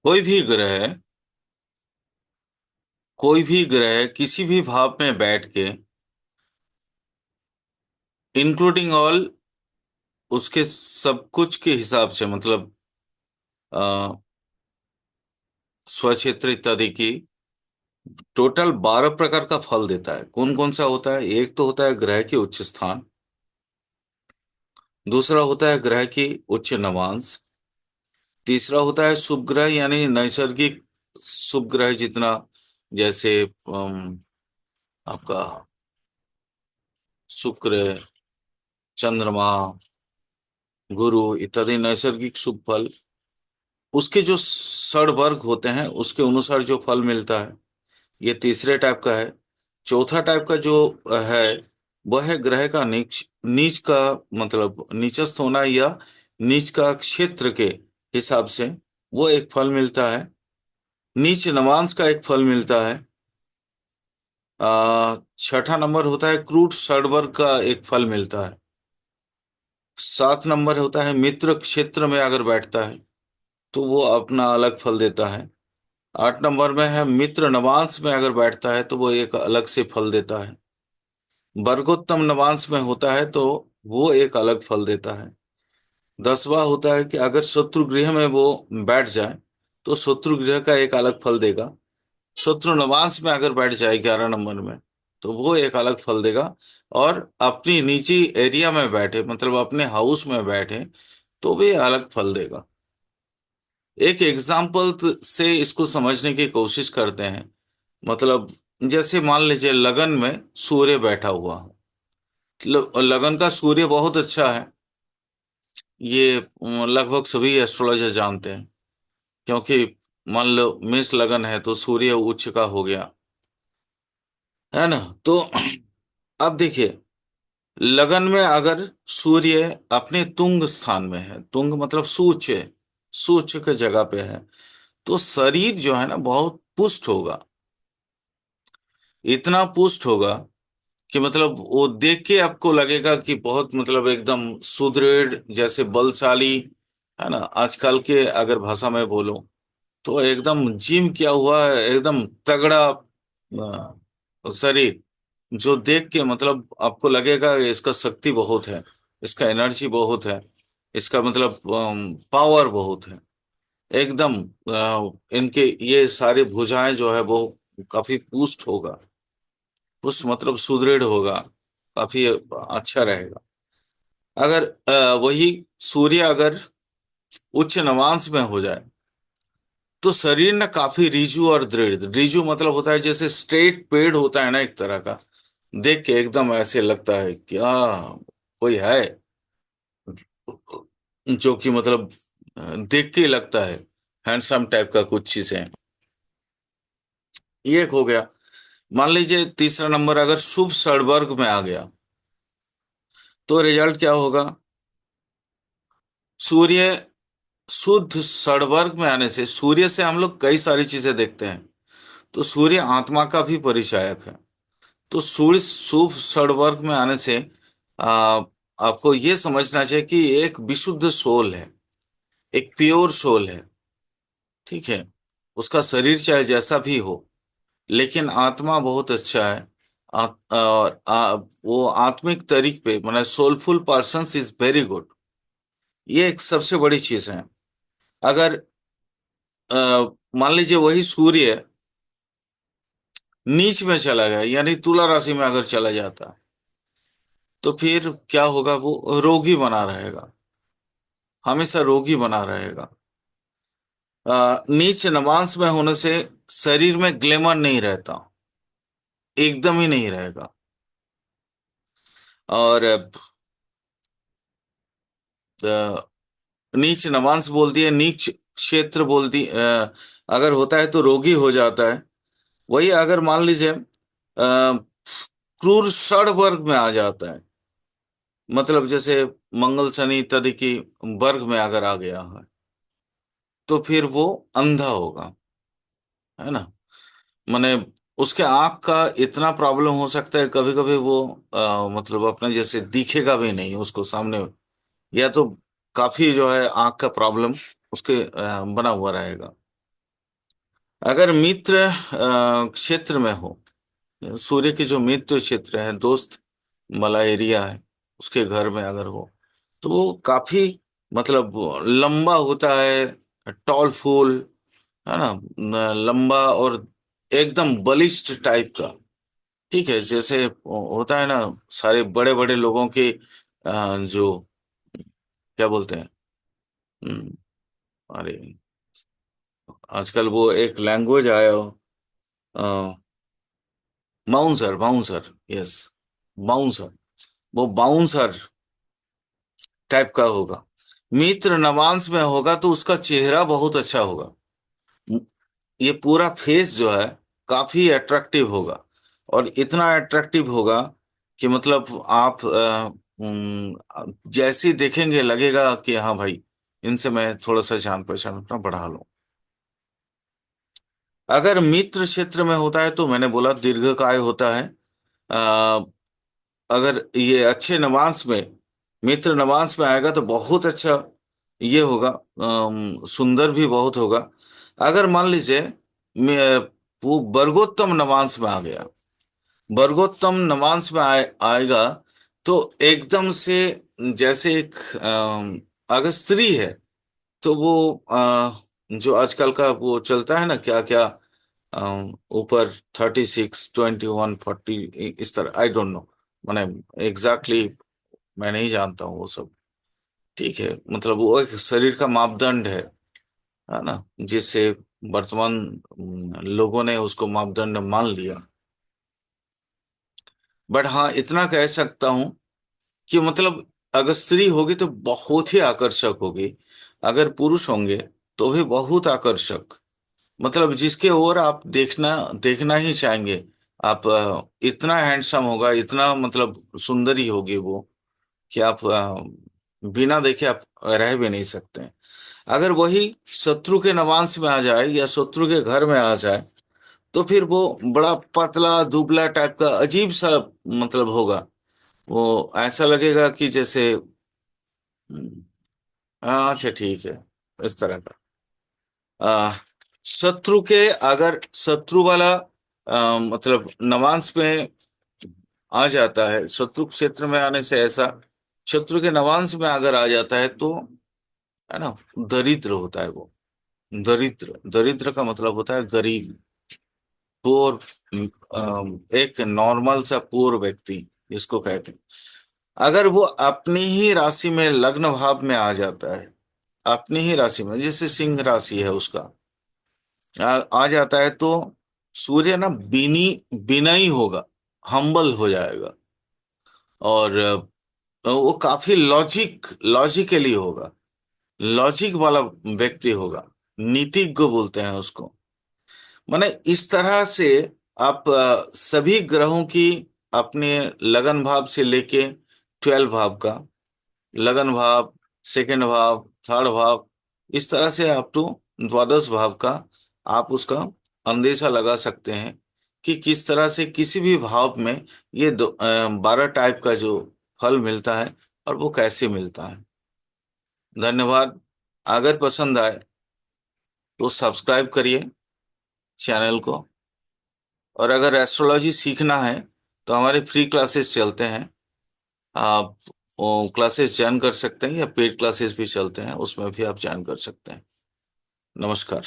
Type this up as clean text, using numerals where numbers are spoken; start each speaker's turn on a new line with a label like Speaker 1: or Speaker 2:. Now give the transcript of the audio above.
Speaker 1: कोई भी ग्रह, कोई भी ग्रह किसी भी भाव में बैठ के, इंक्लूडिंग ऑल, उसके सब कुछ के हिसाब से, मतलब स्वक्षेत्र इत्यादि की, टोटल 12 प्रकार का फल देता है। कौन कौन सा होता है? एक तो होता है ग्रह की उच्च स्थान, दूसरा होता है ग्रह की उच्च नवांश, तीसरा होता है शुभ ग्रह यानी नैसर्गिक शुभ ग्रह जितना, जैसे आपका शुक्र, चंद्रमा, गुरु इत्यादि नैसर्गिक शुभ फल। उसके जो षड वर्ग होते हैं उसके अनुसार जो फल मिलता है, ये तीसरे टाइप का है। चौथा टाइप का जो है, वह है ग्रह का नीच, नीच का, मतलब नीचस्थ होना या नीच का क्षेत्र के हिसाब से वो एक फल मिलता है। नीच नवांश का एक फल मिलता है। छठा नंबर होता है क्रूड षडवर्ग का एक फल मिलता है। 7 नंबर होता है मित्र क्षेत्र में अगर बैठता है तो वो अपना अलग फल देता है। 8 नंबर में है मित्र नवांश में अगर बैठता है तो वो एक अलग से फल देता है। वर्गोत्तम नवांश में होता है तो वो एक अलग फल देता है। 10वां होता है कि अगर शत्रु गृह में वो बैठ जाए तो शत्रु गृह का एक अलग फल देगा। शत्रु नवांश में अगर बैठ जाए 11 नंबर में तो वो एक अलग फल देगा। और अपनी निजी एरिया में बैठे, मतलब अपने हाउस में बैठे, तो भी अलग फल देगा। एक एग्जाम्पल से इसको समझने की कोशिश करते हैं। मतलब जैसे मान लीजिए लगन में सूर्य बैठा हुआ है। लगन का सूर्य बहुत अच्छा है, ये लगभग सभी एस्ट्रोलॉजर जानते हैं। क्योंकि मान लो मेष लगन है तो सूर्य उच्च का हो गया, है ना? तो अब देखिए, लगन में अगर सूर्य अपने तुंग स्थान में है, तुंग मतलब सूच्य, सूच्य के जगह पे है, तो शरीर जो है ना बहुत पुष्ट होगा। इतना पुष्ट होगा कि मतलब वो देख के आपको लगेगा कि बहुत, मतलब एकदम सुदृढ़, जैसे बलशाली, है ना? आजकल के अगर भाषा में बोलो तो एकदम जिम किया हुआ है, एकदम तगड़ा शरीर, जो देख के मतलब आपको लगेगा इसका शक्ति बहुत है, इसका एनर्जी बहुत है, इसका मतलब पावर बहुत है। एकदम इनके ये सारी भुजाएं जो है वो काफी पुष्ट होगा। पुष्ट मतलब सुदृढ़ होगा, काफी अच्छा रहेगा। अगर वही सूर्य अगर उच्च नवांश में हो जाए तो शरीर ना काफी रीजू और दृढ़, रीजू मतलब होता है जैसे स्ट्रेट पेड़ होता है ना एक तरह का, देख के एकदम ऐसे लगता है कि कोई है, जो कि मतलब देख के ही लगता है हैंडसम टाइप का कुछ चीजें। ये एक हो गया। मान लीजिए तीसरा नंबर अगर शुभ षडवर्ग में आ गया तो रिजल्ट क्या होगा? सूर्य शुद्ध षडवर्ग में आने से, सूर्य से हम लोग कई सारी चीजें देखते हैं, तो सूर्य आत्मा का भी परिचायक है। तो सूर्य शुभ षडवर्ग में आने से आ, आपको ये समझना चाहिए कि एक विशुद्ध सोल है, एक प्योर सोल है। ठीक है, उसका शरीर चाहे जैसा भी हो, लेकिन आत्मा बहुत अच्छा है। वो आत्मिक तरीक पे, मतलब soulful person is very good. ये एक सबसे बड़ी चीज है। अगर मान लीजिए वही सूर्य नीच में चला गया, यानी तुला राशि में अगर चला जाता, तो फिर क्या होगा? वो रोगी बना रहेगा, हमेशा रोगी बना रहेगा। नीच नवांश में होने से शरीर में ग्लैमर नहीं रहता, एकदम ही नहीं रहेगा। और नीच नवांश बोल दिए, नीच क्षेत्र बोल दी, अगर होता है तो रोगी हो जाता है। वही अगर मान लीजिए क्रूर षड वर्ग में आ जाता है, मतलब जैसे मंगल शनि इत्यादि की वर्ग में अगर आ गया है, तो फिर वो अंधा होगा, है ना? माने उसके आंख का इतना प्रॉब्लम हो सकता है कभी कभी वो मतलब अपने जैसे दिखेगा भी नहीं उसको सामने, या तो काफी जो है आंख का प्रॉब्लम उसके बना हुआ रहेगा। अगर मित्र क्षेत्र में हो, सूर्य के जो मित्र क्षेत्र है, दोस्त वाला एरिया है, उसके घर में अगर हो, तो वो काफी मतलब लंबा होता है, टॉल फूल, है ना, लंबा और एकदम बलिष्ठ टाइप का। ठीक है, जैसे होता है ना, सारे बड़े बड़े लोगों के जो क्या बोलते हैं, हम्म, अरे आजकल वो एक लैंग्वेज आया हो, बाउंसर, बाउंसर, यस, बाउंसर, वो बाउंसर टाइप का होगा। मित्र नवांश में होगा तो उसका चेहरा बहुत अच्छा होगा, ये पूरा फेस जो है काफी अट्रैक्टिव होगा, और इतना अट्रैक्टिव होगा कि मतलब आप जैसे ही देखेंगे लगेगा कि हाँ भाई, इनसे मैं थोड़ा सा जान पहचान अपना बढ़ा लूं। अगर मित्र क्षेत्र में होता है तो मैंने बोला दीर्घकाय होता है। अ, अगर ये अच्छे नवांश में, मित्र नवांश में आएगा तो बहुत अच्छा ये होगा, सुंदर भी बहुत होगा। अगर मान लीजिए वो वर्गोत्तम नवांश में आ गया, वर्गोत्तम नवांश में आएगा, तो एकदम से जैसे एक अगर स्त्री है तो वो जो आजकल का वो चलता है ना, क्या क्या, ऊपर 36, 21, 40, इस तरह, आई डोंट नो, मैंने एग्जैक्टली मैं नहीं जानता हूँ वो सब। ठीक है, मतलब वो एक शरीर का मापदंड है ना, जिससे वर्तमान लोगों ने उसको मापदंड मान लिया। बट हाँ, इतना कह सकता हूँ कि मतलब अगर स्त्री होगी तो बहुत ही आकर्षक होगी, अगर पुरुष होंगे तो भी बहुत आकर्षक, मतलब जिसके ओर आप देखना देखना ही चाहेंगे आप। इतना हैंडसम होगा, इतना मतलब सुंदरी होगी वो, कि आप बिना देखे आप रह भी नहीं सकते हैं। अगर वही शत्रु के नवांश में आ जाए या शत्रु के घर में आ जाए, तो फिर वो बड़ा पतला दुबला टाइप का अजीब सा मतलब होगा। वो ऐसा लगेगा कि जैसे हाँ, अच्छा ठीक है, इस तरह का। आ, शत्रु के, अगर शत्रु वाला मतलब नवांश में आ जाता है, शत्रु क्षेत्र में आने से ऐसा, शत्रु के नवांश में अगर आ जाता है तो, है ना, दरिद्र होता है वो। दरिद्र, दरिद्र का मतलब होता है गरीब, पुअर, एक नॉर्मल सा पुअर व्यक्ति जिसको कहते हैं। अगर वो अपनी ही राशि में लग्न भाव में आ जाता है, अपनी ही राशि में, जैसे सिंह राशि है उसका, आ जाता है, तो सूर्य ना बिनी बिनयी होगा, हम्बल हो जाएगा, और वो काफी लॉजिकली होगा, लॉजिक वाला व्यक्ति होगा, नीतिज्ञ बोलते हैं उसको। माने इस तरह से आप सभी ग्रहों की अपने लगन भाव से लेके 12 भाव का, लगन भाव, सेकंड भाव, थर्ड भाव, इस तरह से अप टू द्वादश भाव का आप उसका अंदेशा लगा सकते हैं कि किस तरह से किसी भी भाव में ये 12 टाइप का जो फल मिलता है और वो कैसे मिलता है। धन्यवाद। अगर पसंद आए तो सब्सक्राइब करिए चैनल को, और अगर एस्ट्रोलॉजी सीखना है तो हमारे फ्री क्लासेस चलते हैं, आप क्लासेस ज्वाइन कर सकते हैं, या पेड क्लासेस भी चलते हैं, उसमें भी आप ज्वाइन कर सकते हैं। नमस्कार।